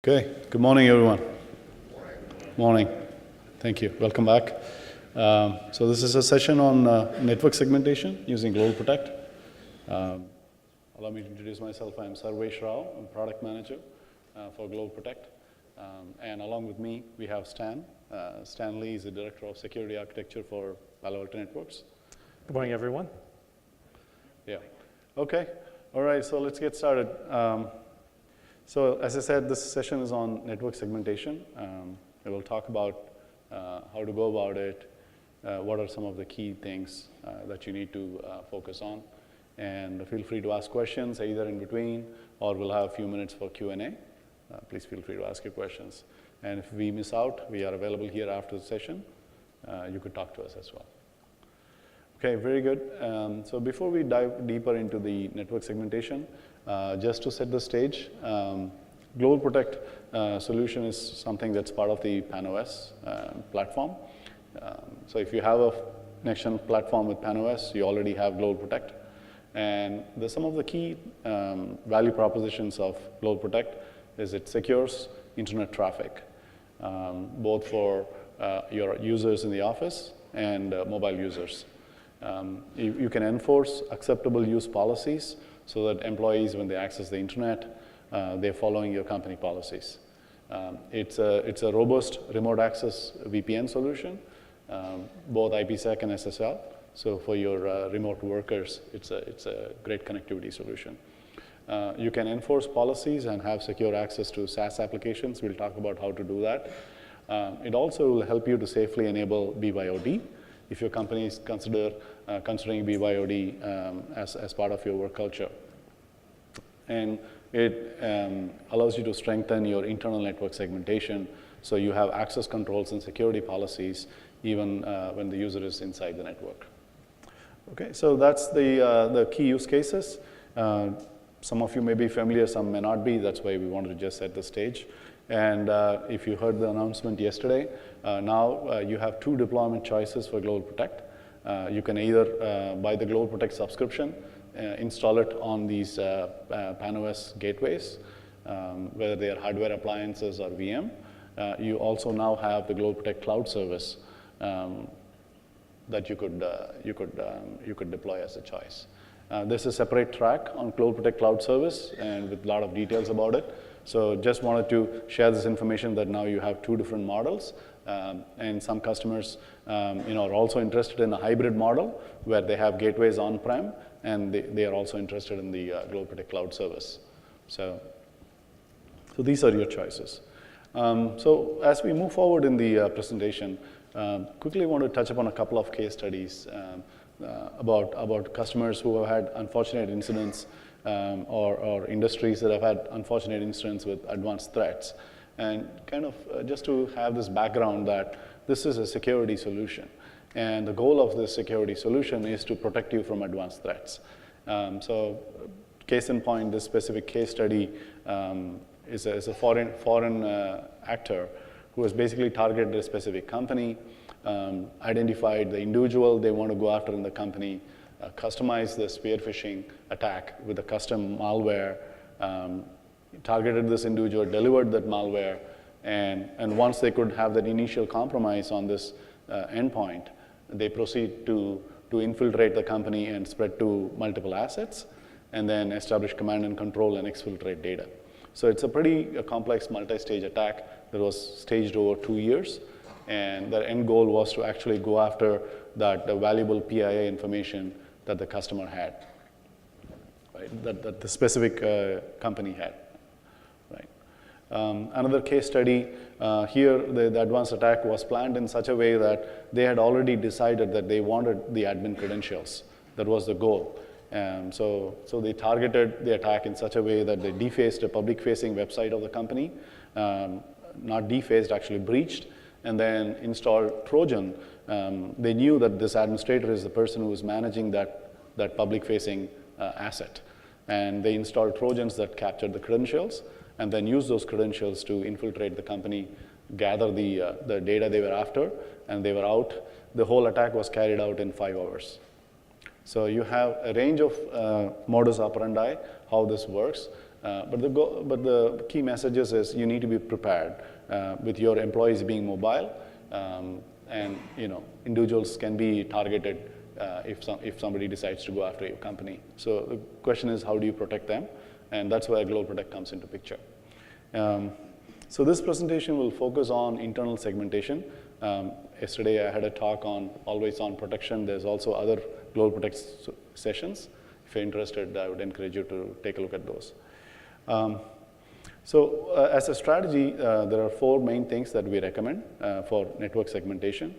Okay, good morning, everyone. Morning. Thank you. Welcome back. So this is a session on network segmentation using GlobalProtect. Allow me to introduce myself. I'm Sarvesh Rao. I'm product manager for GlobalProtect. And along with me, we have Stan. Stan Lee is the director of security architecture for Palo Alto Networks. Good morning, everyone. Yeah. Okay. All right. So let's get started. So as I said, this session is on network segmentation. We will talk about how to go about it, what are some of the key things that you need to focus on. And feel free to ask questions either in between, or we'll have a few minutes for Q&A. Please feel free to ask your questions. And if we miss out, we are available here after the session. You could talk to us as well. Okay, very good. So before we dive deeper into the network segmentation, just to set the stage, GlobalProtect solution is something that's part of the PanOS platform. So if you have a next-gen platform with PanOS, you already have GlobalProtect. And some of the key value propositions of GlobalProtect is it secures internet traffic, both for your users in the office and mobile users. You can enforce acceptable use policies so that employees, when they access the internet, they're following your company policies. It's a robust remote access VPN solution, both IPsec and SSL. So for your remote workers, it's a great connectivity solution. You can enforce policies and have secure access to SaaS applications. We'll talk about how to do that. It also will help you to safely enable BYOD if your company is considering BYOD as part of your work culture. And it allows you to strengthen your internal network segmentation, so you have access controls and security policies even when the user is inside the network. Okay, so that's the key use cases. Some of you may be familiar, some may not be. That's why we wanted to just set the stage. And if you heard the announcement yesterday, now you have two deployment choices for GlobalProtect. You can either buy the GlobalProtect subscription, install it on these PanOS gateways, whether they are hardware appliances or VM. You also now have the GlobalProtect cloud service that you could deploy as a choice. There's a separate track on GlobalProtect cloud service and with a lot of details about it. So just wanted to share this information that now you have two different models. And some customers are also interested in a hybrid model where they have gateways on-prem, and they are also interested in the GlobalProtect cloud service. So these are your choices. So as we move forward in the presentation, quickly want to touch upon a couple of case studies about customers who have had unfortunate incidents or industries that have had unfortunate incidents with advanced threats. And kind of just to have this background that this is a security solution. And the goal of this security solution is to protect you from advanced threats. So case in point, this specific case study is a foreign actor who has basically targeted a specific company, identified the individual they want to go after in the company, customized the spear phishing attack with a custom malware, targeted this individual, delivered that malware, and once they could have that initial compromise on this endpoint, they proceed to infiltrate the company and spread to multiple assets, and then establish command and control and exfiltrate data. So it's a pretty complex multi-stage attack that was staged over 2 years, and the end goal was to actually go after the valuable PII information that the customer had, right? That the specific company had. Another case study, here the advanced attack was planned in such a way that they had already decided that they wanted the admin credentials. That was the goal. So they targeted the attack in such a way that they defaced a public-facing website of the company, not defaced, actually breached, and then installed Trojan. They knew that this administrator is the person who is managing that public-facing asset. And they installed Trojans that captured the credentials, and then use those credentials to infiltrate the company, gather the data they were after, and they were out. The whole attack was carried out in 5 hours. So you have a range of modus operandi, how this works. But the key messages is you need to be prepared with your employees being mobile, and individuals can be targeted if somebody decides to go after your company. So the question is, how do you protect them? And that's where GlobalProtect comes into picture. So this presentation will focus on internal segmentation. Yesterday I had a talk on always-on protection. There's also other GlobalProtect sessions. If you're interested, I would encourage you to take a look at those. As a strategy, there are 4 main things that we recommend for network segmentation.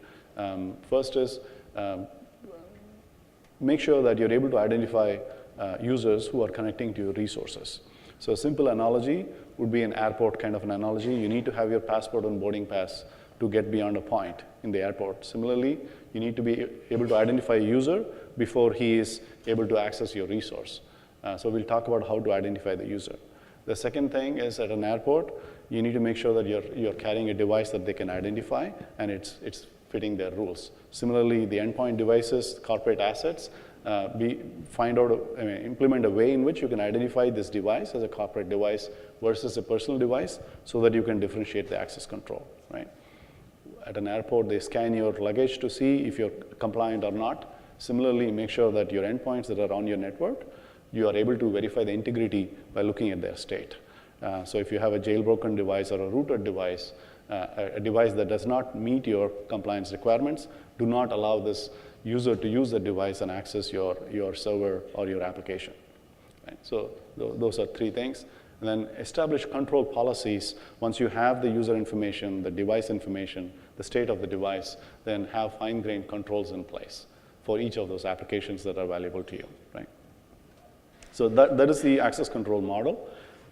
First is make sure that you're able to identify users who are connecting to your resources. So a simple analogy would be an airport kind of an analogy. You need to have your passport and boarding pass to get beyond a point in the airport. Similarly, you need to be able to identify a user before he is able to access your resource. So we'll talk about how to identify the user. The second thing is at an airport, you need to make sure that you're carrying a device that they can identify and it's fitting their rules. Similarly, the endpoint devices, corporate assets, implement a way in which you can identify this device as a corporate device versus a personal device so that you can differentiate the access control, right? At an airport, they scan your luggage to see if you're compliant or not. Similarly, make sure that your endpoints that are on your network, you are able to verify the integrity by looking at their state. So if you have a jailbroken device or a rooted device, a device that does not meet your compliance requirements, do not allow this user to use the device and access your server or your application. Right? So those are 3 things. And then establish control policies. Once you have the user information, the device information, the state of the device, then have fine-grained controls in place for each of those applications that are valuable to you. Right? So that is the access control model.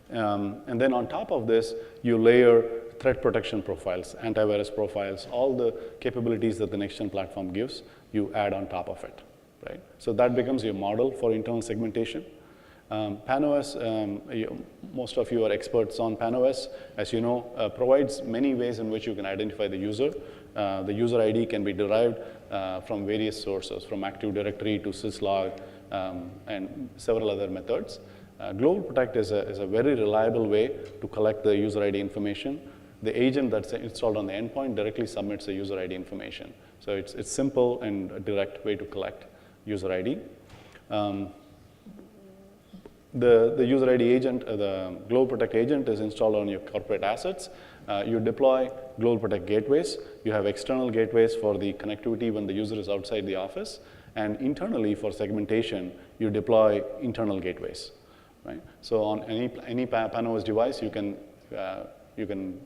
And then on top of this, you layer threat protection profiles, antivirus profiles, all the capabilities that the next-gen platform gives, you add on top of it. Right? So that becomes your model for internal segmentation. PanOS, most of you are experts on PanOS, as you know, provides many ways in which you can identify the user. The user ID can be derived from various sources, from Active Directory to syslog, and several other methods. GlobalProtect is a very reliable way to collect the user ID information. The agent that's installed on the endpoint directly submits the user ID information. So it's simple and a direct way to collect user ID. The user ID agent, the GlobalProtect agent is installed on your corporate assets. You deploy GlobalProtect gateways. You have external gateways for the connectivity when the user is outside the office. And internally, for segmentation, you deploy internal gateways. Right? So on any PanOS device, you can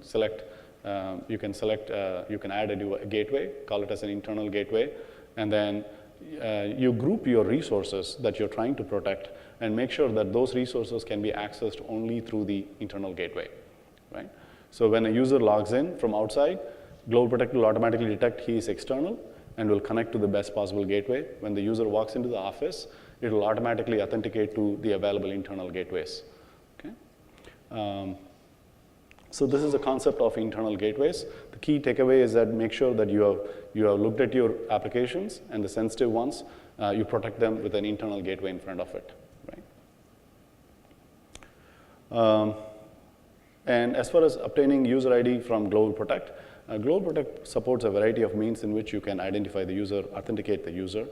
select, you can add a gateway, call it as an internal gateway, and then you group your resources that you're trying to protect and make sure that those resources can be accessed only through the internal gateway, right? So when a user logs in from outside, GlobalProtect will automatically detect he is external and will connect to the best possible gateway. When the user walks into the office, it will automatically authenticate to the available internal gateways, okay? So this is the concept of internal gateways. The key takeaway is that make sure that you have looked at your applications and the sensitive ones, you protect them with an internal gateway in front of it, right? And as far as obtaining user ID from GlobalProtect, GlobalProtect supports a variety of means in which you can identify the user, authenticate the user,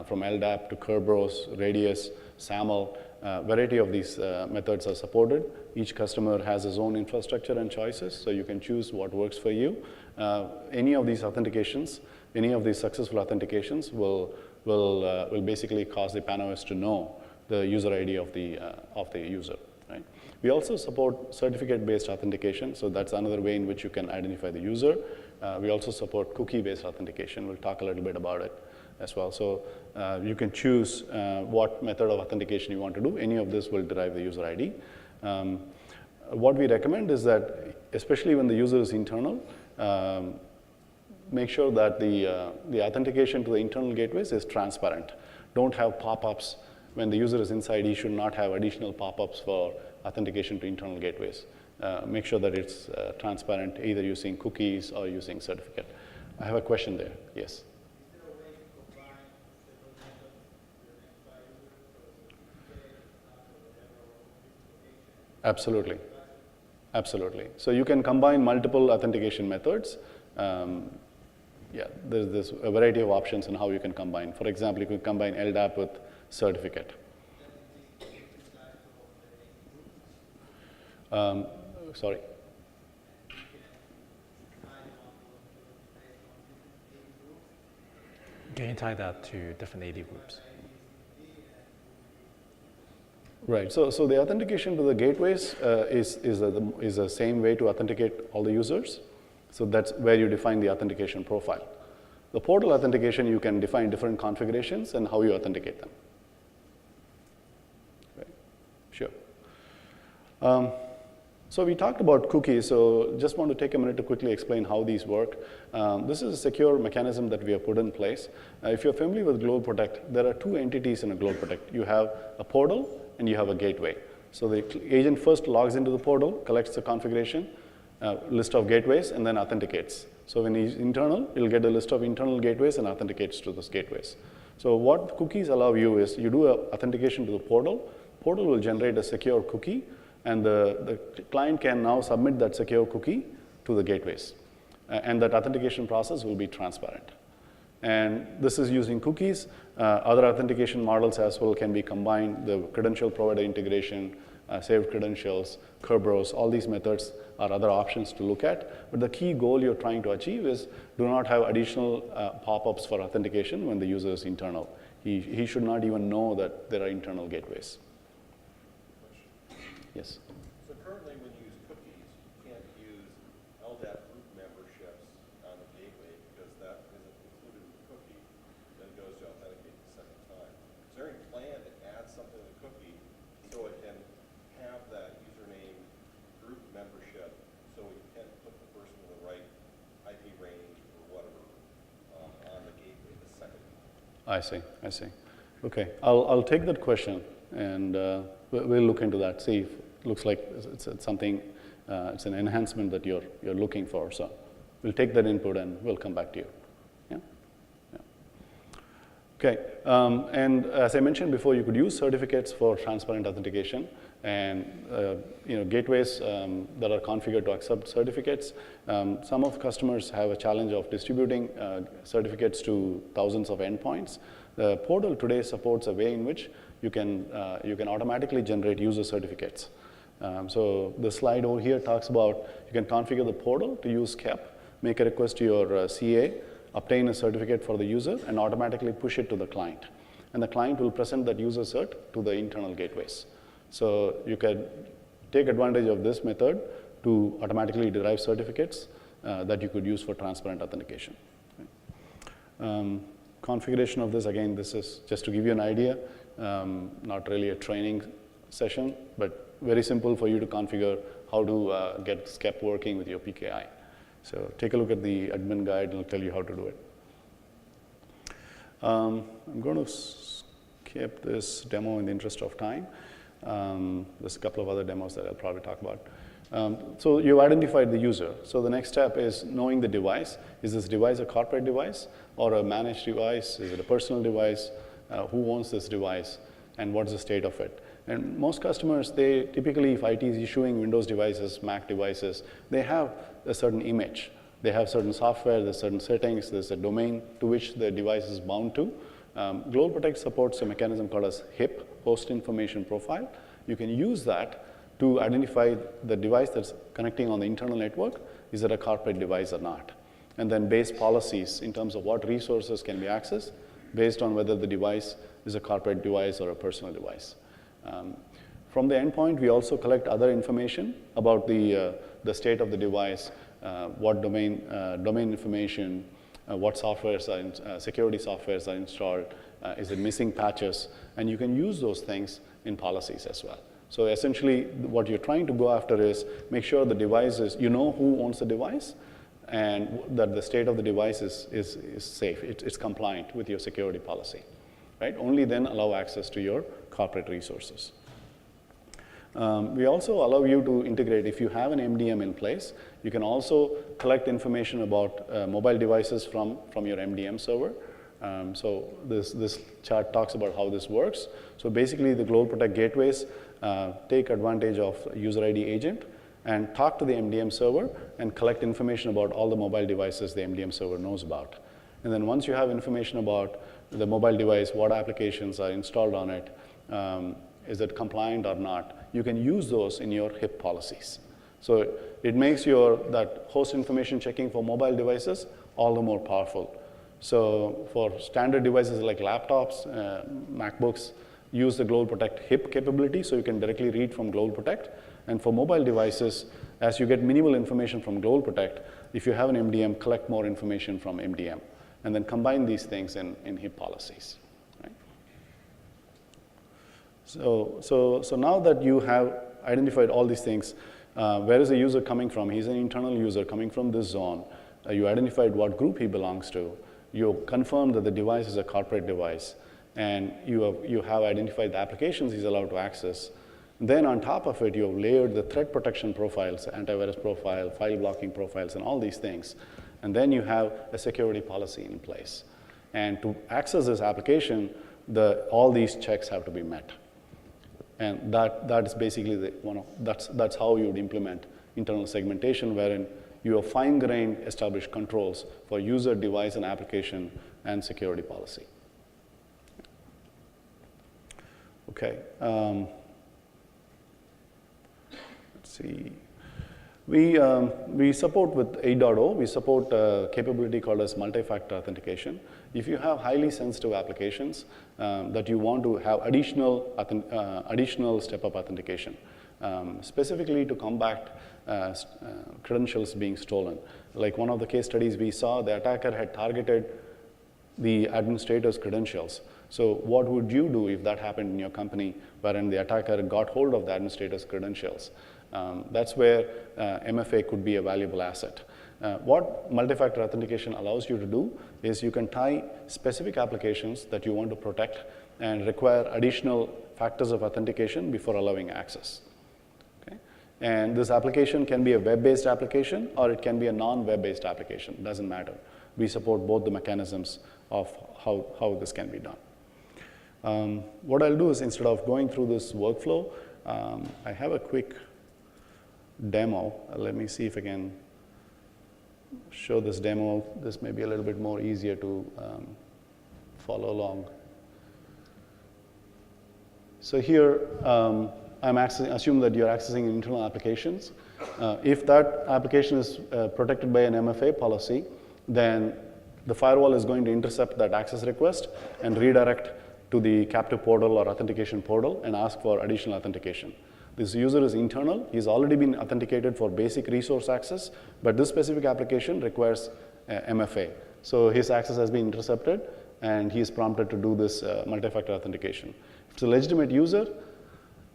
from LDAP to Kerberos, Radius, SAML. Variety of these methods are supported. Each customer has his own infrastructure and choices, so you can choose what works for you. Any of these authentications, any of these successful authentications will basically cause the PanOS to know the user ID of the user. Right? We also support certificate-based authentication, so that's another way in which you can identify the user. We also support cookie-based authentication. We'll talk a little bit about it as well. So you can choose what method of authentication you want to do. Any of this will derive the user ID. What we recommend is that, especially when the user is internal, make sure that the authentication to the internal gateways is transparent. Don't have pop-ups. When the user is inside, you should not have additional pop-ups for authentication to internal gateways. Make sure that it's transparent, either using cookies or using certificate. I have a question there. Yes? Absolutely. Absolutely. So you can combine multiple authentication methods. Yeah, there's a variety of options in how you can combine. For example, you can combine LDAP with certificate. Sorry. Can you tie that to different AD groups? Right. So the authentication to the gateways is the same way to authenticate all the users. So that's where you define the authentication profile. The portal authentication, you can define different configurations and how you authenticate them. Right. Sure. So we talked about cookies, so just want to take a minute to quickly explain how these work. This is a secure mechanism that we have put in place. If you're familiar with GlobalProtect, there are two entities in a GlobalProtect. You have a portal and you have a gateway. So the agent first logs into the portal, collects the configuration, list of gateways, and then authenticates. So when he's internal, he'll get a list of internal gateways and authenticates to those gateways. So what cookies allow you is you do authentication to the portal. Portal will generate a secure cookie, and the client can now submit that secure cookie to the gateways. And that authentication process will be transparent. And this is using cookies. Other authentication models as well can be combined. The credential provider integration, saved credentials, Kerberos, all these methods are other options to look at. But the key goal you're trying to achieve is do not have additional pop-ups for authentication when the user is internal. He should not even know that there are internal gateways. Yes. So currently when you use cookies, you can't use LDAP group memberships on the gateway because that isn't included in the cookie, then it goes to authenticate the second time. Is there any plan to add something to the cookie so it can have that username group membership so we can put the person in the right IP range or whatever on the gateway the second time? I see. Okay, I'll take that question and we'll look into that, see if it looks like it's something, it's an enhancement that you're looking for. So we'll take that input and we'll come back to you. Yeah? Okay, and as I mentioned before, you could use certificates for transparent authentication, and gateways that are configured to accept certificates. Some of customers have a challenge of distributing certificates to thousands of endpoints. The portal today supports a way in which you can automatically generate user certificates. So the slide over here talks about you can configure the portal to use KEP, make a request to your CA, obtain a certificate for the user, and automatically push it to the client. And the client will present that user cert to the internal gateways. So you can take advantage of this method to automatically derive certificates that you could use for transparent authentication. Configuration of this, again, this is just to give you an idea, not really a training session, but very simple for you to configure how to get SCEP working with your PKI. So take a look at the admin guide and it'll tell you how to do it. I'm going to skip this demo in the interest of time. There's a couple of other demos that I'll probably talk about. So you've identified the user. So the next step is knowing the device. Is this device a corporate device or a managed device? Is it a personal device? Who owns this device? And what's the state of it? And most customers, they typically, if IT is issuing Windows devices, Mac devices, they have a certain image. They have certain software, there's certain settings, there's a domain to which the device is bound to. GlobalProtect supports a mechanism called as HIP, Host Information Profile. You can use that to identify the device that's connecting on the internal network. Is it a corporate device or not? And then base policies in terms of what resources can be accessed based on whether the device is a corporate device or a personal device. From the endpoint, we also collect other information about the state of the device, what domain information, what softwares are security softwares are installed, is it missing patches, and you can use those things in policies as well. So essentially, what you're trying to go after is make sure the device is, you know who owns the device, and that the state of the device is safe, it's compliant with your security policy, right? Only then allow access to your corporate resources. We also allow you to integrate, if you have an MDM in place, you can also collect information about mobile devices from your MDM server. So this chart talks about how this works. So basically the GlobalProtect gateways take advantage of user ID agent and talk to the MDM server and collect information about all the mobile devices the MDM server knows about. And then once you have information about the mobile device, what applications are installed on it, is it compliant or not, you can use those in your HIP policies. So it makes that host information checking for mobile devices all the more powerful. So for standard devices like laptops, MacBooks, use the GlobalProtect HIP capability so you can directly read from GlobalProtect. And for mobile devices, as you get minimal information from GlobalProtect, if you have an MDM, collect more information from MDM, and then combine these things in HIP policies. Right? So now that you have identified all these things, where is the user coming from? He's an internal user coming from this zone. You identified what group he belongs to. You confirmed that the device is a corporate device, and you have identified the applications he's allowed to access. Then on top of it, you have layered the threat protection profiles, antivirus profile, file blocking profiles, and all these things. And then you have a security policy in place. And to access this application, all these checks have to be met. And that is basically that's how you would implement internal segmentation, wherein you have fine-grained established controls for user, device, and application, and security policy. Okay. Let's see. We support with 8.0, we support a capability called as multi-factor authentication. If you have highly sensitive applications that you want to have additional step-up authentication, specifically to combat credentials being stolen. Like one of the case studies we saw, the attacker had targeted the administrator's credentials. So what would you do if that happened in your company, wherein the attacker got hold of the administrator's credentials? That's where MFA could be a valuable asset. What multi-factor authentication allows you to do is you can tie specific applications that you want to protect and require additional factors of authentication before allowing access. Okay? And this application can be a web-based application or it can be a non-web-based application. It doesn't matter. We support both the mechanisms of how this can be done. What I'll do is, instead of going through this workflow, I have a quick demo. Let me see if I can show this demo. This may be a little bit more easier to follow along. So here, assume that you're accessing internal applications. If that application is protected by an MFA policy, then the firewall is going to intercept that access request and redirect to the captive portal or authentication portal and ask for additional authentication. This user is internal. He's already been authenticated for basic resource access, but this specific application requires MFA. So his access has been intercepted, and he is prompted to do this multi-factor authentication. If it's a legitimate user,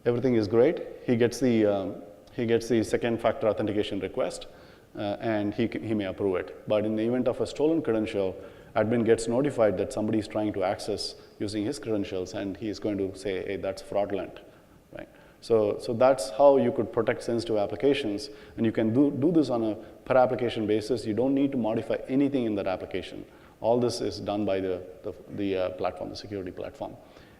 everything is great. He gets the second factor authentication request, and he may approve it. But in the event of a stolen credential, admin gets notified that somebody is trying to access using his credentials, and he is going to say, hey, that's fraudulent, right? So that's how you could protect sensitive applications, and you can do this on a per application basis. You don't need to modify anything in that application. All this is done by the platform, the security platform.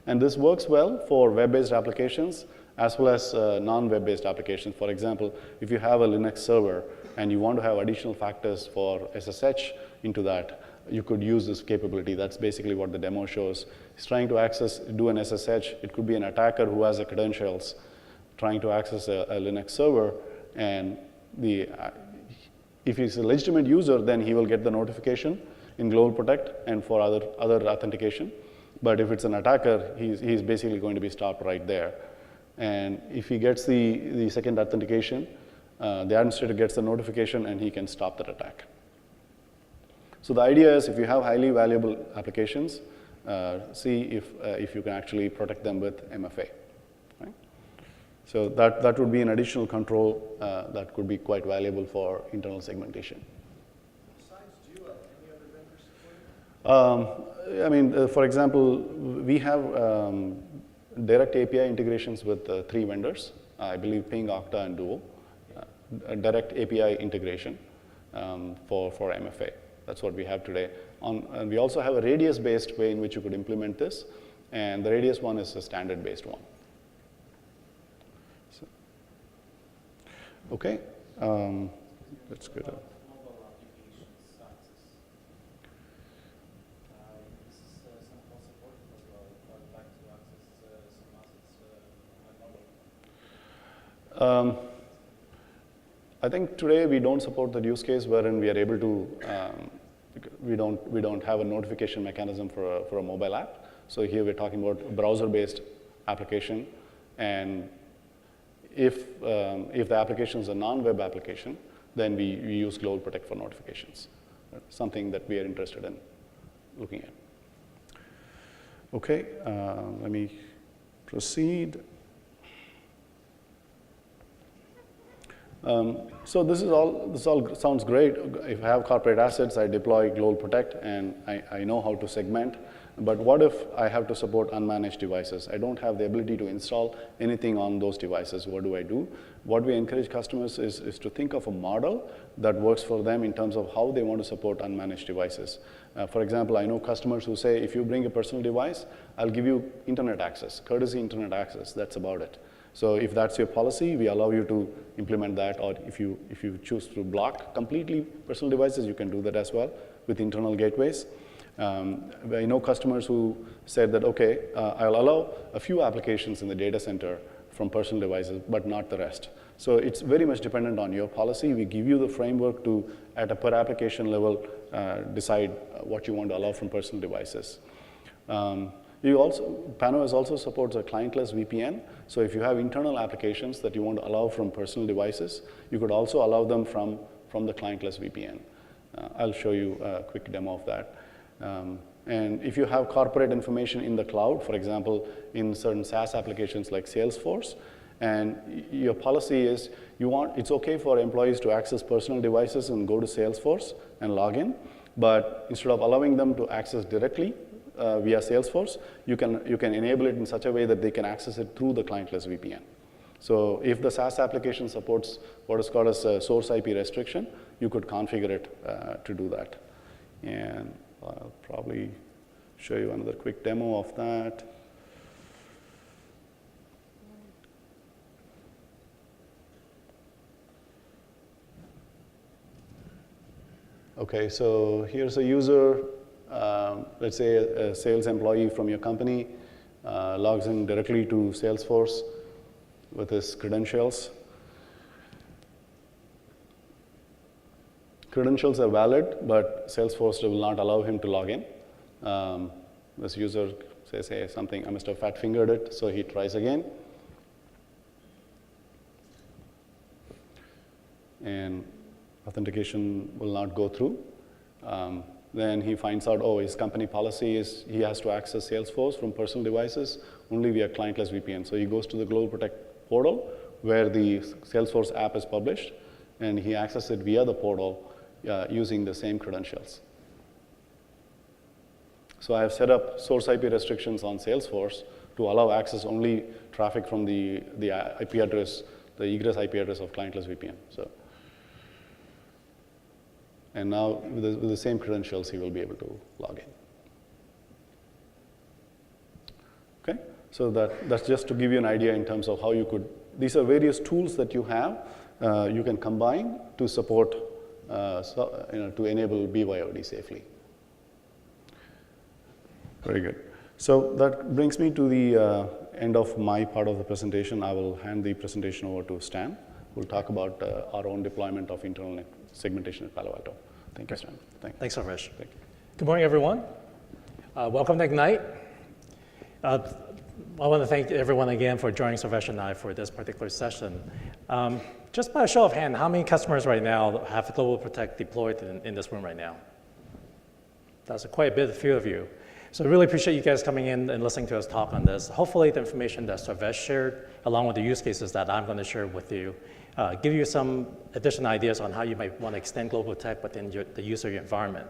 And this works well for web-based applications as well as non-web-based applications. For example, if you have a Linux server and you want to have additional factors for SSH into that, you could use this capability. That's basically what the demo shows. It's trying to do an SSH. It could be an attacker who has the credentials trying to access a Linux server, and if he's a legitimate user, then he will get the notification in GlobalProtect and for other authentication. But if it's an attacker, he's basically going to be stopped right there. And if he gets the second authentication, the administrator gets the notification and he can stop that attack. So the idea is, if you have highly valuable applications, see if you can actually protect them with MFA. Right? So that would be an additional control that could be quite valuable for internal segmentation. Besides Duo, any other vendors support? I mean, for example, we have direct API integrations with 3 vendors. I believe Ping, Okta, and Duo. Direct API integration for MFA. That's what we have today. And we also have a radius-based way in which you could implement this, and the radius one is a standard-based one. Okay, let's go to. Mobile applications access. This is some support as well. If I'd like to access some assets on my mobile. I think today we don't support that use case wherein we are able to, we don't have a notification mechanism for a mobile app. So here we're talking about a browser-based application, and if the application is a non-web application, then we use GlobalProtect for notifications. Something that we are interested in looking at. Okay, let me proceed. So this all sounds great. If I have corporate assets, I deploy GlobalProtect, and I know how to segment. But what if I have to support unmanaged devices? I don't have the ability to install anything on those devices. What do I do? What we encourage customers is to think of a model that works for them in terms of how they want to support unmanaged devices. For example, I know customers who say, if you bring a personal device, I'll give you internet access, courtesy internet access. That's about it. So if that's your policy, we allow you to implement that, or if you choose to block completely personal devices, you can do that as well with internal gateways. I know customers who said that, okay, I'll allow a few applications in the data center from personal devices, but not the rest. So it's very much dependent on your policy. We give you the framework to, at a per application level, decide what you want to allow from personal devices. Pano also supports a clientless VPN. So if you have internal applications that you want to allow from personal devices, you could also allow them from the clientless VPN. I'll show you a quick demo of that. And if you have corporate information in the cloud, for example, in certain SaaS applications like Salesforce, and your policy is it's okay for employees to access personal devices and go to Salesforce and log in, but instead of allowing them to access directly via Salesforce, you can enable it in such a way that they can access it through the clientless VPN. So if the SaaS application supports what is called as a source IP restriction, you could configure it to do that. And I'll probably show you another quick demo of that. Okay, so here's a user, let's say a sales employee from your company, logs in directly to Salesforce with his credentials. Credentials are valid, but Salesforce will not allow him to log in. This user says, hey, something, I must have fat fingered it, so he tries again. And authentication will not go through. Then he finds out, oh, his company policy is he has to access Salesforce from personal devices only via clientless VPN. So he goes to the GlobalProtect portal where the Salesforce app is published, and he accesses it via the portal using the same credentials. So I have set up source IP restrictions on Salesforce to allow access only traffic from the IP address, the egress IP address of clientless VPN. So, and now with the same credentials, he will be able to log in. Okay, so that's just to give you an idea in terms of how you could. These are various tools that you have. You can combine to support, to enable BYOD safely. Very good. So that brings me to the end of my part of the presentation. I will hand the presentation over to Stan. We'll talk about our own deployment of internal segmentation at Palo Alto. Thank you, Stan. Thanks, Sarvesh. Thank you. Good morning, everyone. Welcome to Ignite. I want to thank everyone again for joining Sarvesh and I for this particular session. Just by a show of hand, how many customers right now have GlobalProtect deployed in this room right now? That's quite a few of you. So I really appreciate you guys coming in and listening to us talk on this. Hopefully the information that Sarvesh shared, along with the use cases that I'm going to share with you, give you some additional ideas on how you might want to extend GlobalProtect within the user environment.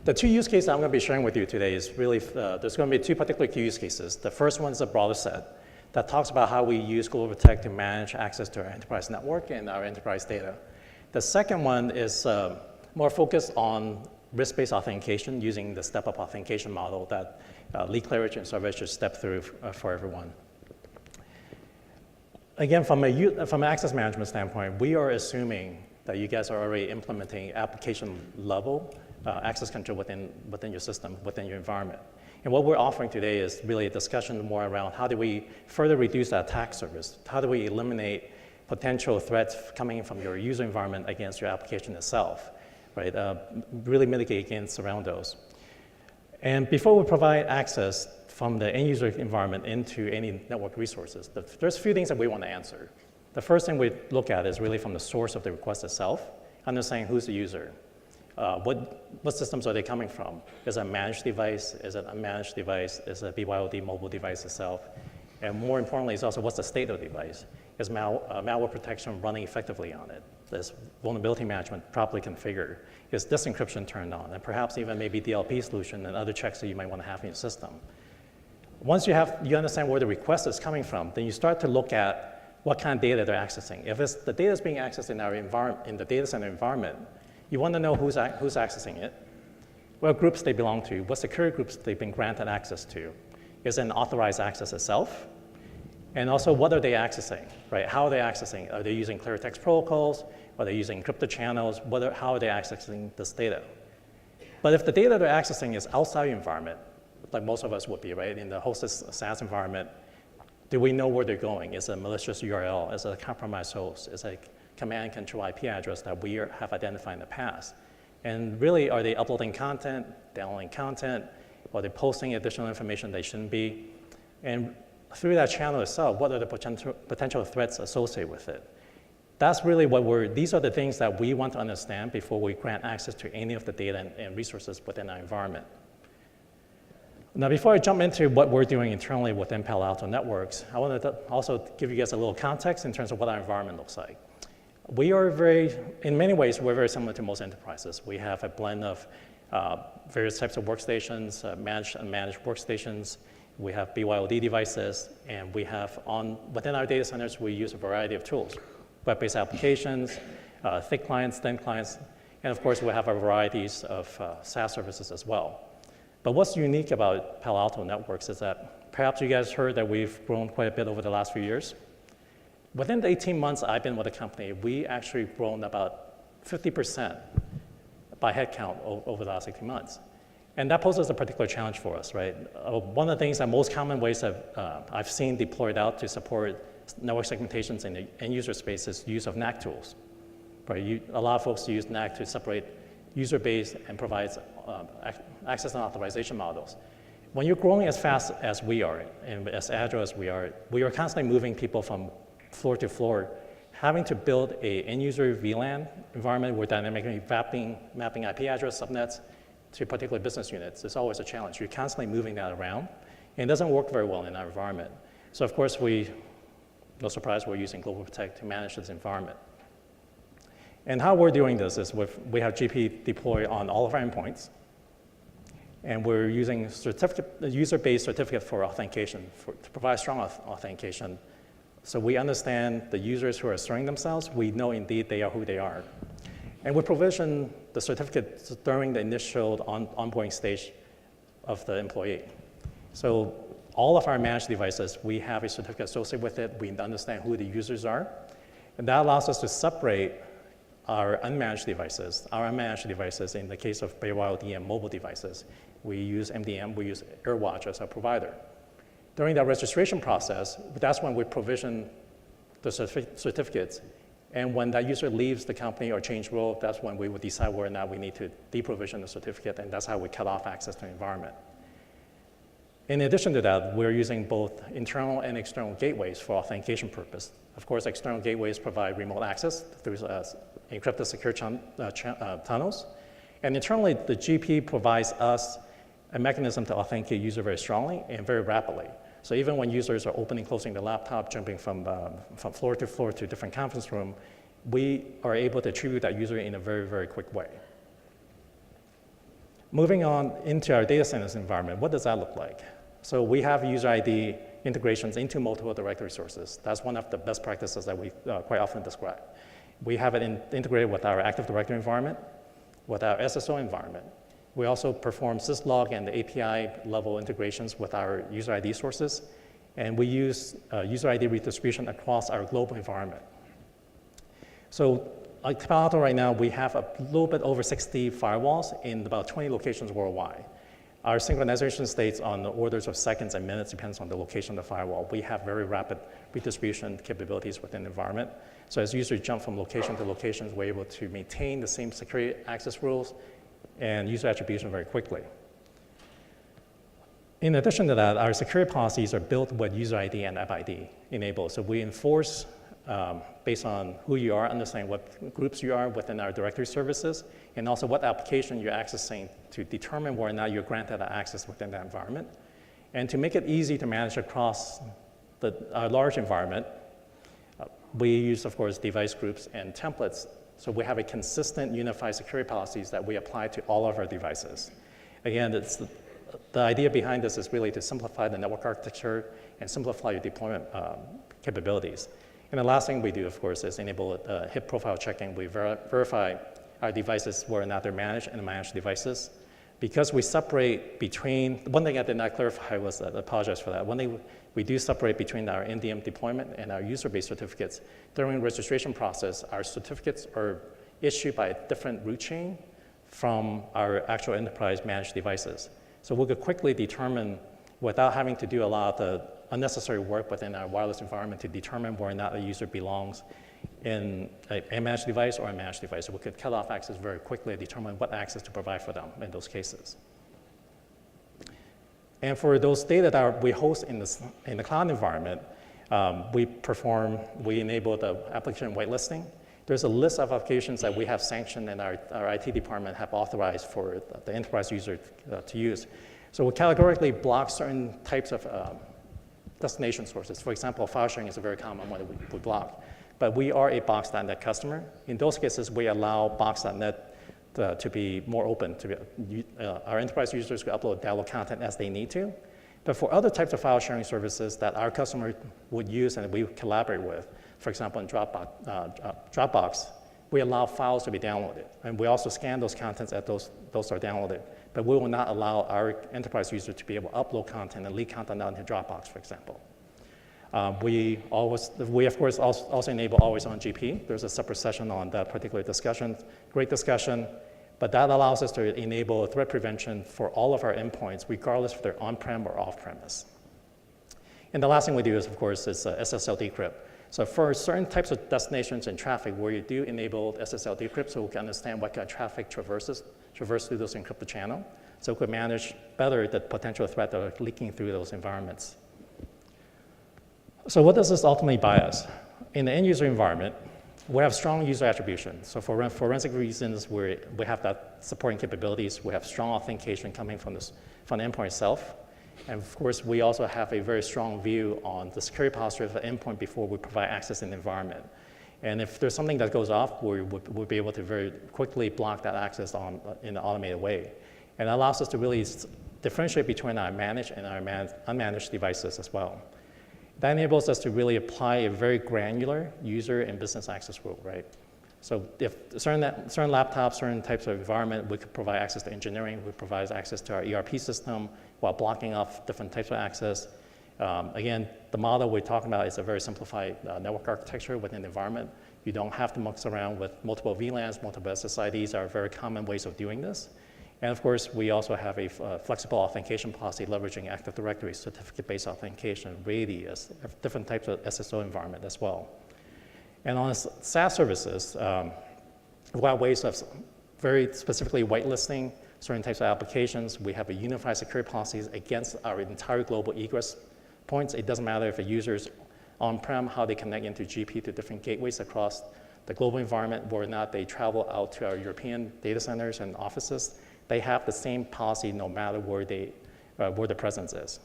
The two use cases I'm going to be sharing with you today is really, there's going to be two particular key use cases. The first one is a broader set that talks about how we use GlobalProtect to manage access to our enterprise network and our enterprise data. The second one is more focused on risk-based authentication using the step-up authentication model that Lee Claridge and Sarvesh just stepped through for everyone. again, from an access management standpoint, we are assuming that you guys are already implementing application level access control within your system, within your environment. And what we're offering today is really a discussion more around how do we further reduce that attack surface? How do we eliminate potential threats coming from your user environment against your application itself, right? Really mitigate against around those. And before we provide access from the end user environment into any network resources, there's a few things that we want to answer. The first thing we look at is really from the source of the request itself, understanding who's the user. What systems are they coming from? Is it a managed device? Is it an unmanaged device? Is it a BYOD mobile device itself? And more importantly, is also what's the state of the device? Is malware protection running effectively on it? Is vulnerability management properly configured? Is disencryption turned on? And perhaps even maybe DLP solution and other checks that you might want to have in your system. Once you understand where the request is coming from, then you start to look at what kind of data they're accessing. If the data is being accessed in our environment, in the data center environment, you want to know who's accessing it, what groups they belong to, what security groups they've been granted access to. Is it an authorized access itself? And also, what are they accessing, right? How are they accessing? Are they using clear text protocols? Are they using encrypted channels? How are they accessing this data? But if the data they're accessing is outside your environment, like most of us would be, right? In the hosted SaaS environment, do we know where they're going? Is it a malicious URL? Is it a compromised host? Is it a command and control IP address that we have identified in the past? And really, are they uploading content, downloading content? Are they posting additional information they shouldn't be? And through that channel itself, what are the potential threats associated with it? That's really these are the things that we want to understand before we grant access to any of the data and resources within our environment. Now, before I jump into what we're doing internally within Palo Alto Networks, I wanted to also give you guys a little context in terms of what our environment looks like. In many ways, we're very similar to most enterprises. We have a blend of various types of workstations, managed and unmanaged workstations. We have BYOD devices, and within our data centers, we use a variety of tools, web-based applications, thick clients, thin clients, and of course, we have our varieties of SaaS services as well. But what's unique about Palo Alto Networks is that perhaps you guys heard that we've grown quite a bit over the last few years. Within the 18 months I've been with the company, we actually grown about 50% by headcount over the last 18 months. And that poses a particular challenge for us, right? One of the things that most common ways I've seen deployed out to support network segmentations in the end user space is use of NAC tools, right? A lot of folks use NAC to separate user base and provides access and authorization models. When you're growing as fast as we are and as agile as we are constantly moving people from floor to floor. Having to build a end user VLAN environment where dynamically mapping IP address subnets to particular business units is always a challenge. You're constantly moving that around, and it doesn't work very well in our environment. So of course, no surprise, we're using GlobalProtect to manage this environment. And how we're doing this is we have GP deployed on all of our endpoints, and we're using user-based certificate for authentication to provide strong authentication. So we understand the users who are asserting themselves, we know indeed they are who they are. And we provision the certificate during the initial onboarding stage of the employee. So all of our managed devices, we have a certificate associated with it. We understand who the users are. And that allows us to separate our unmanaged devices. Our unmanaged devices, in the case of BYOD and mobile devices, we use MDM, we use AirWatch as our provider. During that registration process, that's when we provision the certificates. And when that user leaves the company or change role, that's when we would decide whether or not we need to deprovision the certificate, and that's how we cut off access to the environment. In addition to that, we're using both internal and external gateways for authentication purpose. Of course, external gateways provide remote access through encrypted secure tunnels. And internally, the GP provides us a mechanism to authenticate user very strongly and very rapidly. So even when users are opening, closing the laptop, jumping from floor to different conference room, we are able to attribute that user in a very, very quick way. Moving on into our data centers environment, what does that look like? So we have user ID integrations into multiple directory sources. That's one of the best practices that we quite often describe. We have it integrated with our Active Directory environment, with our SSO environment. We also perform syslog and the API level integrations with our user ID sources. And we use user ID redistribution across our global environment. So at Palo Alto right now, we have a little bit over 60 firewalls in about 20 locations worldwide. Our synchronization states on the orders of seconds and minutes, depends on the location of the firewall. We have very rapid redistribution capabilities within the environment. So as users jump from location to locations, we're able to maintain the same security access rules and user attribution very quickly. In addition to that, our security policies are built with user ID and app ID enabled. So we enforce based on who you are, understanding what groups you are within our directory services, and also what application you're accessing to determine whether or not you're granted access within that environment. And to make it easy to manage across our large environment, we use, of course, device groups and templates. So we have a consistent unified security policies that we apply to all of our devices. Again, the idea behind this is really to simplify the network architecture and simplify your deployment capabilities. And the last thing we do, of course, is enable HIP profile checking. We verify our devices whether or not they're managed and managed devices. Because we separate between, one thing I did not clarify was, I apologize for that. One thing we do separate between our NDM deployment and our user-based certificates. During the registration process, our certificates are issued by a different root chain from our actual enterprise managed devices. So we could quickly determine, without having to do a lot of the unnecessary work within our wireless environment, to determine whether or not a user belongs in a managed device or a managed device. So we could cut off access very quickly and determine what access to provide for them in those cases. And for those data that we host in the cloud environment, we enable the application whitelisting. There's a list of applications that we have sanctioned and our IT department have authorized for the enterprise user to use. So we categorically block certain types of destination sources. For example, file sharing is a very common one that we block. But we are a Box.net customer. In those cases, we allow Box.net to be more open. Our enterprise users can upload download content as they need to. But for other types of file sharing services that our customer would use and we collaborate with, for example, in Dropbox, we allow files to be downloaded. And we also scan those contents as those are downloaded. But we will not allow our enterprise user to be able to upload content and leak content out into Dropbox, for example. We of course also enable always on GP. There's a separate session on that particular discussion, great discussion, but that allows us to enable threat prevention for all of our endpoints, regardless if they're on-prem or off-premise. And the last thing we do is, of course, is SSL decrypt. So for certain types of destinations and traffic where you do enable SSL decrypt, so we can understand what kind of traffic traverse through those encrypted channels, so we could manage better the potential threat that are leaking through those environments. So what does this ultimately buy us? In the end user environment, we have strong user attribution. So for forensic reasons, we have that supporting capabilities. We have strong authentication coming from the endpoint itself. And of course, we also have a very strong view on the security posture of the endpoint before we provide access in the environment. And if there's something that goes off, we'll be able to very quickly block that access in an automated way. And it allows us to really differentiate between our managed and our unmanaged devices as well. That enables us to really apply a very granular user and business access rule, right? So if certain laptops, certain types of environment, we could provide access to engineering, we provide access to our ERP system while blocking off different types of access. Again, the model we're talking about is a very simplified network architecture within the environment. You don't have to muck around with multiple VLANs, multiple SSIDs are very common ways of doing this. And of course, we also have a flexible authentication policy leveraging Active Directory, certificate-based authentication, Radius, different types of SSO environment as well. And on SaaS services, we've got ways of very specifically whitelisting certain types of applications. We have a unified security policies against our entire global egress points. It doesn't matter if a user's on-prem, how they connect into GP to different gateways across the global environment, whether or not they travel out to our European data centers and offices. They have the same policy no matter where the presence is.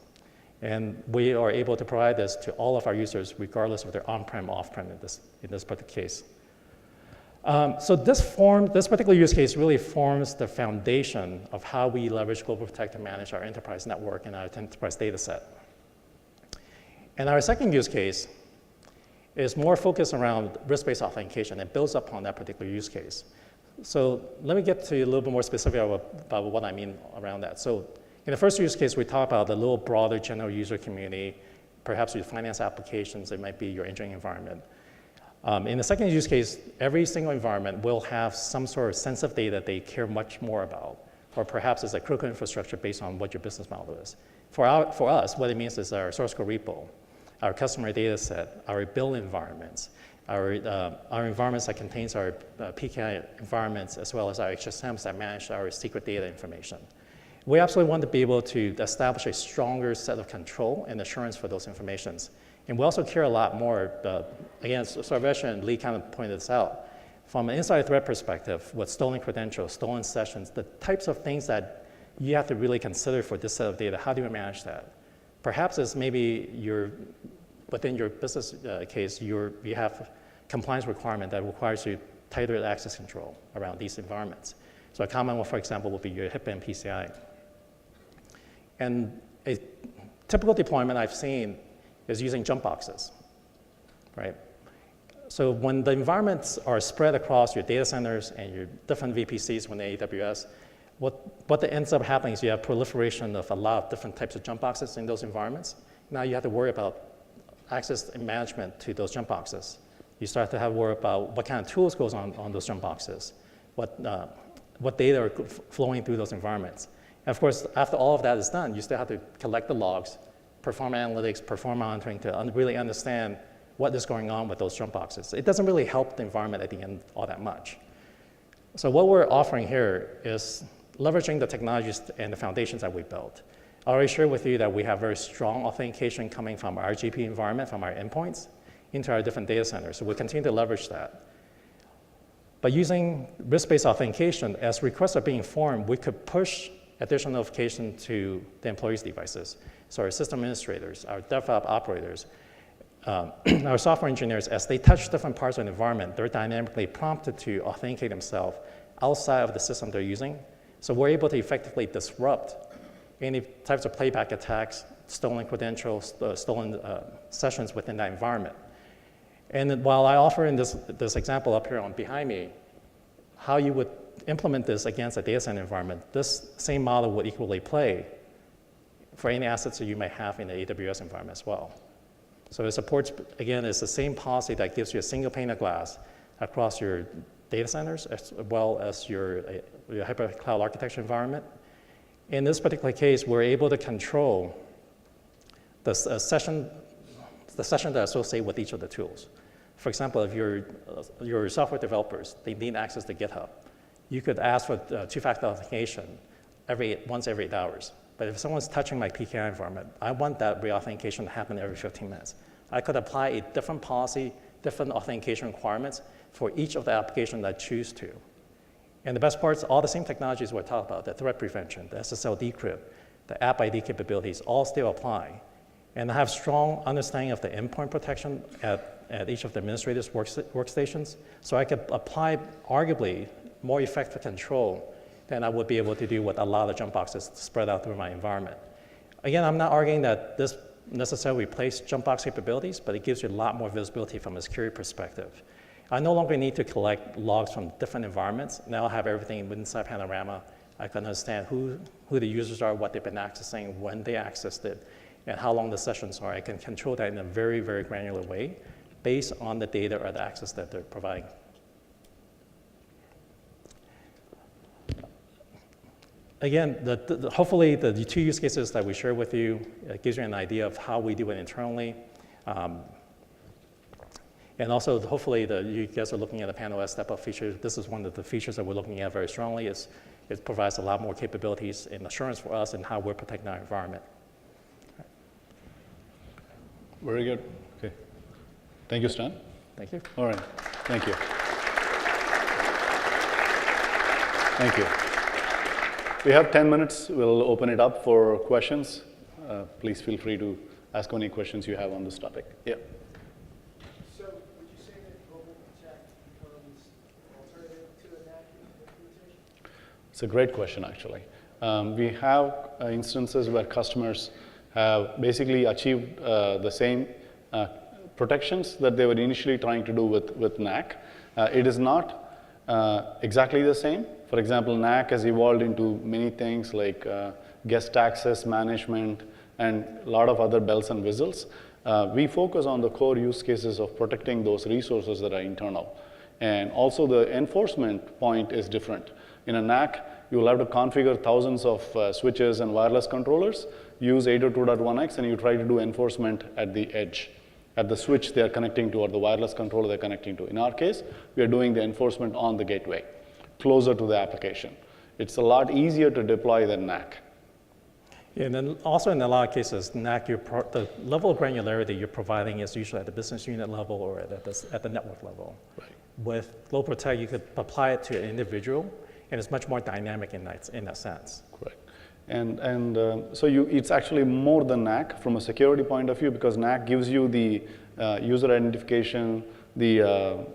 And we are able to provide this to all of our users regardless of their on-prem or off-prem in this particular case. So this particular use case really forms the foundation of how we leverage GlobalProtect to manage our enterprise network and our enterprise data set. And our second use case is more focused around risk-based authentication and builds upon that particular use case. So let me get to a little bit more specific about what I mean around that. So in the first use case, we talked about the little broader general user community perhaps your finance applications, it might be your engineering environment. In the second use case, every single environment will have some sort of sensitive data they care much more about, or perhaps it's a critical infrastructure based on what your business model is. For us, what it means is our source code repo, our customer data set, our build environments, our environments that contains our PKI environments, as well as our HSMs that manage our secret data information. We absolutely want to be able to establish a stronger set of control and assurance for those informations. And we also care a lot more, again, Sarvesh and Lee kind of pointed this out, from an inside threat perspective, with stolen credentials, stolen sessions, the types of things that you have to really consider for this set of data, how do you manage that? Perhaps it's maybe within your business case, you have compliance requirement that requires you tighter access control around these environments. So a common one, for example, would be your HIPAA and PCI. And a typical deployment I've seen is using jump boxes, right? So when the environments are spread across your data centers and your different VPCs within AWS, what ends up happening is you have proliferation of a lot of different types of jump boxes in those environments. Now you have to worry about access and management to those jump boxes. You start to have to worry about what kind of tools goes on those jump boxes, what data are flowing through those environments. And of course, after all of that is done, you still have to collect the logs, perform analytics, perform monitoring to really understand what is going on with those jump boxes. It doesn't really help the environment at the end all that much. So what we're offering here is leveraging the technologies and the foundations that we built. I already shared with you that we have very strong authentication coming from our GP environment, from our endpoints, into our different data centers. So we'll continue to leverage that. But using risk-based authentication, as requests are being formed, we could push additional notification to the employees' devices. So our system administrators, our DevOps operators, our software engineers, as they touch different parts of the environment, they're dynamically prompted to authenticate themselves outside of the system they're using. So we're able to effectively disrupt any types of playback attacks, stolen credentials, stolen sessions within that environment. And while I offer in this example up here behind me, how you would implement this against a data center environment, this same model would equally play for any assets that you may have in the AWS environment as well. So it supports, again, it's the same policy that gives you a single pane of glass across your data centers as well as your hyper-cloud architecture environment. In this particular case, we're able to control the session that associate with each of the tools. For example, if your software developers, they need access to GitHub, you could ask for two-factor authentication once every 8 hours. But if someone's touching my PKI environment, I want that re-authentication to happen every 15 minutes. I could apply a different policy, different authentication requirements for each of the applications that I choose to. And the best part is all the same technologies we're talking about, the threat prevention, the SSL decrypt, the app ID capabilities, all still apply. And I have strong understanding of the endpoint protection at each of the administrators' workstations, so I could apply arguably more effective control than I would be able to do with a lot of jump boxes spread out through my environment. Again, I'm not arguing that this necessarily replaces jump box capabilities, but it gives you a lot more visibility from a security perspective. I no longer need to collect logs from different environments. Now I have everything inside Panorama. I can understand who the users are, what they've been accessing, when they accessed it, and how long the sessions are. I can control that in a very, very granular way based on the data or the access that they're providing. Again, hopefully the two use cases that we share with you gives you an idea of how we do it internally. And also, hopefully, you guys are looking at the Panelists step-up feature. This is one of the features that we're looking at very strongly. It provides a lot more capabilities and assurance for us in how we're protecting our environment. Very good. Okay. Thank you, Stan. Thank you. All right. Thank you. Thank you. We have 10 minutes. We'll open it up for questions. Please feel free to ask any questions you have on this topic. Yeah. So would you say that GlobalProtect becomes alternative to a NAC implementation? It's a great question, actually. We have instances where customers have basically achieved the same protections that they were initially trying to do with NAC. It is not exactly the same. For example, NAC has evolved into many things like guest access management and a lot of other bells and whistles. We focus on the core use cases of protecting those resources that are internal. And also the enforcement point is different. In a NAC, you will have to configure thousands of switches and wireless controllers, use 802.1x, and you try to do enforcement at the edge, at the switch they're connecting to or the wireless controller they're connecting to. In our case, we are doing the enforcement on the gateway, closer to the application. It's a lot easier to deploy than NAC. Yeah, and then also in a lot of cases, NAC, the level of granularity you're providing is usually at the business unit level or at the network level. Right. With GlobalProtect, you could apply it to an individual, and it's much more dynamic in that sense. Correct. And so it's actually more than NAC from a security point of view, because NAC gives you the user identification, the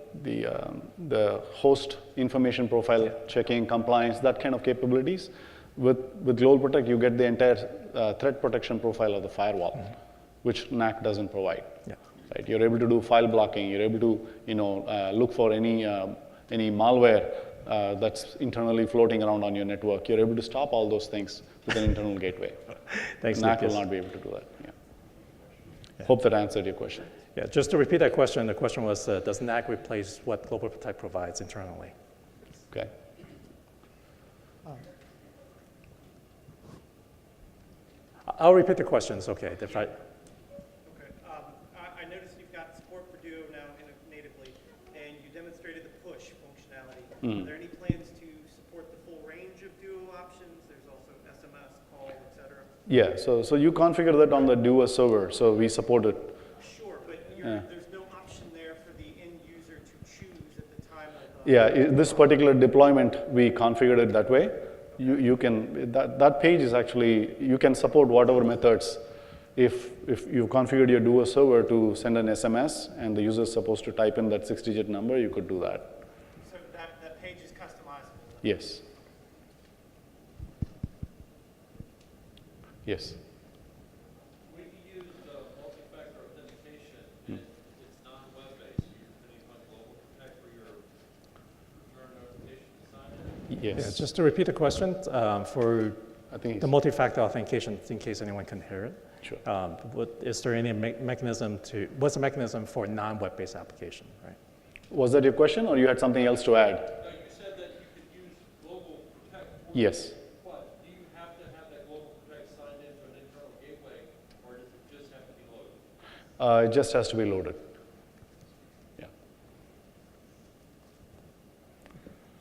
host information profile checking, compliance, that kind of capabilities. With GlobalProtect, you get the entire threat protection profile of the firewall, which NAC doesn't provide. Yeah. Right? You're able to do file blocking. You're able to look for any malware that's internally floating around on your network. You're able to stop all those things with an internal gateway. Thanks, NAC Lucas. will not be able to do that. Yeah. Hope that answered your question. Yeah, just to repeat that question, the question was, does NAC replace what GlobalProtect provides internally? Okay. I'll repeat the questions, okay. Okay. I noticed you've got support for Duo now natively, and you demonstrated the push functionality. Are there any plans to support the full range of Duo options? There's also SMS, call, et cetera. Yeah, so you configure that on the Duo server, so we support it. Sure, but there's no option there for the end user to choose at the time of... Yeah, this particular deployment, we configured it that way. You can, that page is actually, you can support whatever methods. If you configured your Duo server to send an SMS and the user is supposed to type in that 6-digit number, you could do that. So that page is customizable? Yes. Yes. We use multi-factor authentication, and it's non-web-based. You're using like GlobalProtect for your return notification to sign in? Yes. Yeah, just to repeat the question, for I think the multi-factor authentication, in case anyone can hear it, sure. is there any mechanism what's the mechanism for non-web-based application, right? Was that your question, or you had something else to add? No, you said that you could use GlobalProtect. Yes. What? Do you have to have that GlobalProtect signed into an internal gateway, or does it just have to be loaded? It just has to be loaded. Yeah.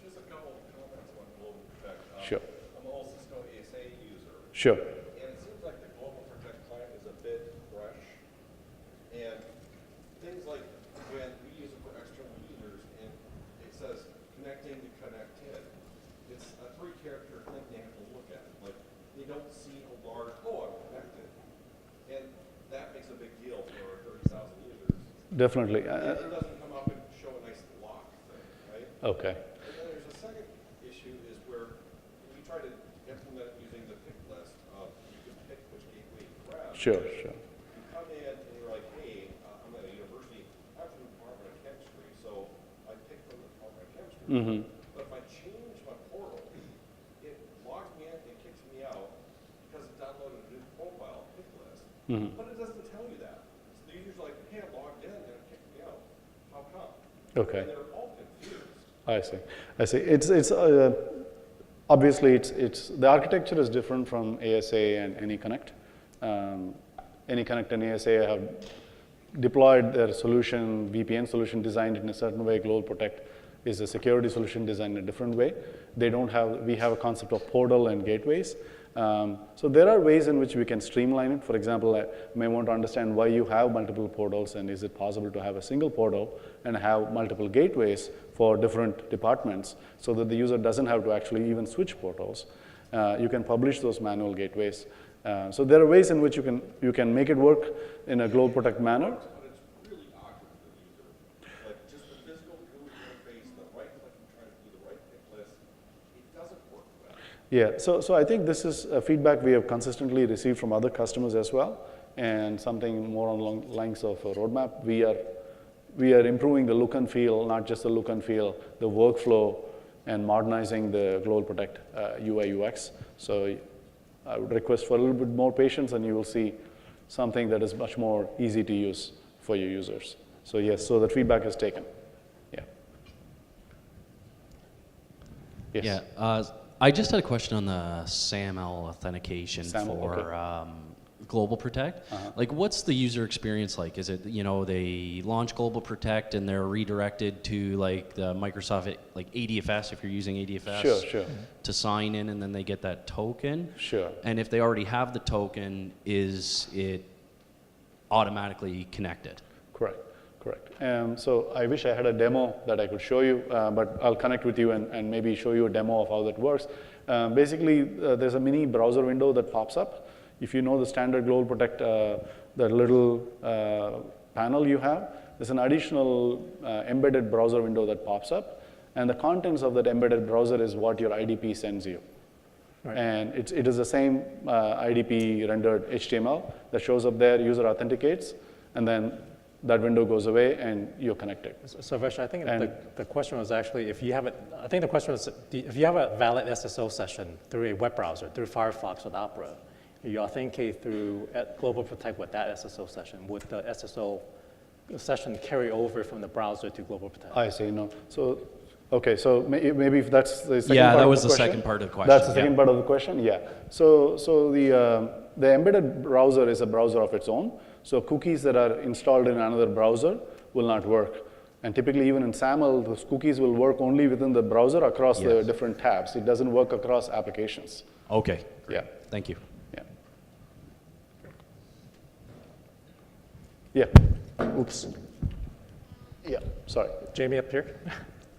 Just a couple of comments on GlobalProtect. Sure. I'm an old Cisco ASA user, Sure. and it seems like the GlobalProtect client is a bit fresh. And things like when we use it for external users, and it says connecting to connect in, it's a 3-character thing they have to look at. Like, they don't see a large, oh, I'm connected. And that makes a big deal for 30,000 users. Definitely. It doesn't come up and show a nice lock thing, right? Okay. And then there's a second issue is where if you try to implement using the pick list, you can pick which gateway you grab. Sure, sure. You come in and you're like, hey, I'm at a university, I'm from the Department of Chemistry, so I pick from the Department of Chemistry. Mm-hmm. But if I change my portal, it logs me in and kicks me out because it downloaded a new profile pick list. Mm-hmm. But it doesn't tell you that. So the user's like, hey, I'm logged in and it kicked me out. How come? Okay. And they're all confused. I see. I see. It's obviously it's the architecture is different from ASA and AnyConnect. AnyConnect and ASA have deployed their solution, VPN solution designed in a certain way. GlobalProtect is a security solution designed in a different way. They don't have. We have a concept of portal and gateways. So there are ways in which we can streamline it. For example, I may want to understand why you have multiple portals, and is it possible to have a single portal and have multiple gateways for different departments so that the user doesn't have to actually even switch portals. You can publish those manual gateways. So there are ways in which you can make it work in a GlobalProtect manner. But it's really awkward for the user. Like just the physical GUI interface, the right click and trying to do the right pick list, it doesn't work well. Yeah, so I think this is feedback we have consistently received from other customers as well, and something more along the lines of a roadmap. We are improving the look and feel, not just the look and feel, the workflow, and modernizing the GlobalProtect UI UX. So I would request for a little bit more patience, and you will see something that is much more easy to use for your users. So yes, so the feedback is taken. Yeah. Yes. Yeah, I just had a question on the SAML authentication SAML, for okay. GlobalProtect. Like, what's the user experience like? Is it, you know, they launch GlobalProtect and they're redirected to like the Microsoft like ADFS if you're using ADFS Sure. to sign in, and then they get that token? Sure. And if they already have the token, is it automatically connected? Correct. So I wish I had a demo that I could show you, but I'll connect with you and maybe show you a demo of how that works. Basically, there's a mini browser window that pops up. If you know the standard GlobalProtect, the little panel you have, there's an additional embedded browser window that pops up, and the contents of that embedded browser is what your IDP sends you. Right. And it is the same IDP rendered HTML that shows up there, user authenticates, and then that window goes away and you're connected. So Vesh, I think the question was actually if you have I think the question was if you have a valid SSO session through a web browser, through Firefox or Opera, you authenticate through GlobalProtect with that SSO session. Would the SSO session carry over from the browser to GlobalProtect? I see, no. So, okay, so maybe if that's the second part of the question. Yeah, that was the second part of the question. That's the second part of the question, yeah. So the embedded browser is a browser of its own. So cookies that are installed in another browser will not work. And typically even in SAML, those cookies will work only within the browser across the different tabs. It doesn't work across applications. Okay. Yeah. Thank you. Yeah. Oops. Yeah, sorry. Jamie up here.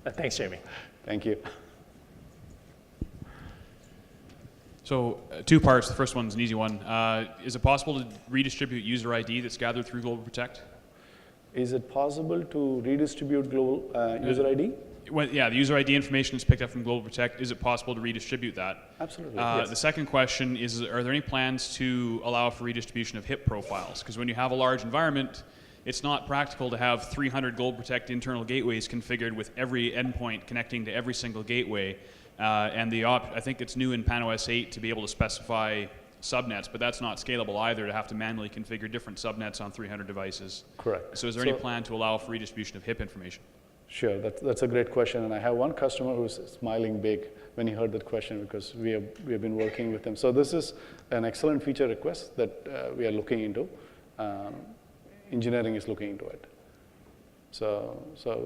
Thanks, Jamie. Thank you. So 2 parts. The first one's an easy one. Is it possible to redistribute user ID that's gathered through GlobalProtect? Is it possible to redistribute global user ID? Well, yeah, the user ID information is picked up from GlobalProtect. Is it possible to redistribute that? Absolutely, yes. The second question is, are there any plans to allow for redistribution of HIP profiles? Because when you have a large environment, it's not practical to have 300 GlobalProtect internal gateways configured with every endpoint connecting to every single gateway. And I think it's new in PanOS 8 to be able to specify subnets, but that's not scalable either to have to manually configure different subnets on 300 devices. Correct. So is there any plan to allow for redistribution of HIP information? Sure, that's a great question, and I have one customer who's smiling big when he heard that question because we have been working with them. So this is an excellent feature request that we are looking into. Engineering is looking into it. So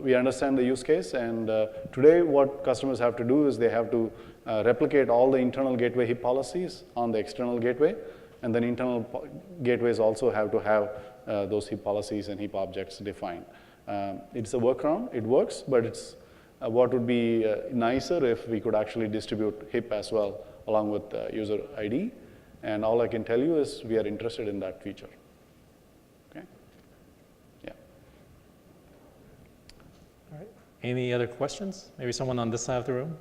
we understand the use case, and today what customers have to do is they have to replicate all the internal gateway HIP policies on the external gateway, and then internal gateways also have to have those HIP policies and HIP objects defined. It's a workaround, it works, but it's what would be nicer if we could actually distribute HIP as well along with user ID. And all I can tell you is we are interested in that feature. Okay? Yeah. All right. Any other questions? Maybe someone on this side of the room?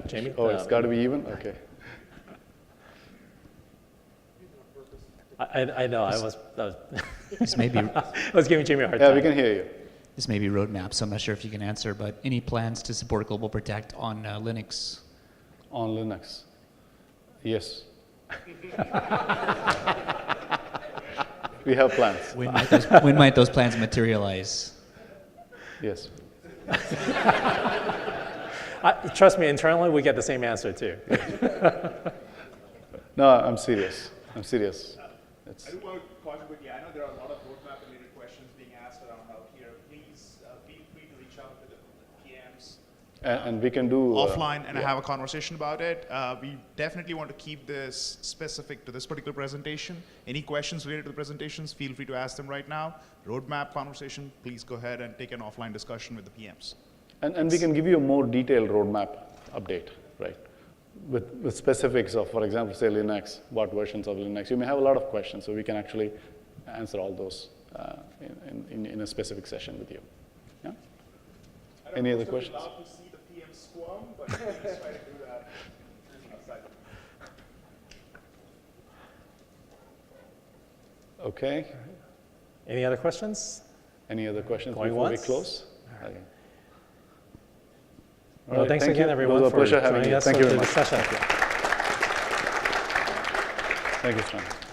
Jamie? It's got to be even? Okay. I know, I was This may be, I was giving Jamie a hard Yeah, time. we can hear you. this may be roadmap, so I'm not sure if you can answer, but any plans to support GlobalProtect on Linux? On Linux. Yes. We have plans. When might those plans materialize? Yes. Trust me, internally we get the same answer too. No, I'm serious. I'm serious. I do want to contribute. Yeah, I know there are a lot of roadmap-related questions being asked around out here. Please feel free to reach out to the PMs. And we can do Offline and have a conversation about it. We definitely want to keep this specific to this particular presentation. Any questions related to the presentations, feel free to ask them right now. Roadmap conversation, please go ahead and take an offline discussion with the PMs. And we can give you a more detailed roadmap update, right? With specifics of, for example, say Linux, what versions of Linux. You may have a lot of questions, so we can actually answer all those in a specific session with you. Yeah? Any other questions? I'm allowed to see the PM squirm, but let's try to do that outside. Okay. Any other questions? Any other questions Going before once? we close? Okay. All Well, right, thanks thank again, you. everyone, It was a for pleasure having joining you. us Thank for you very the much. discussion. Thank you, Stan.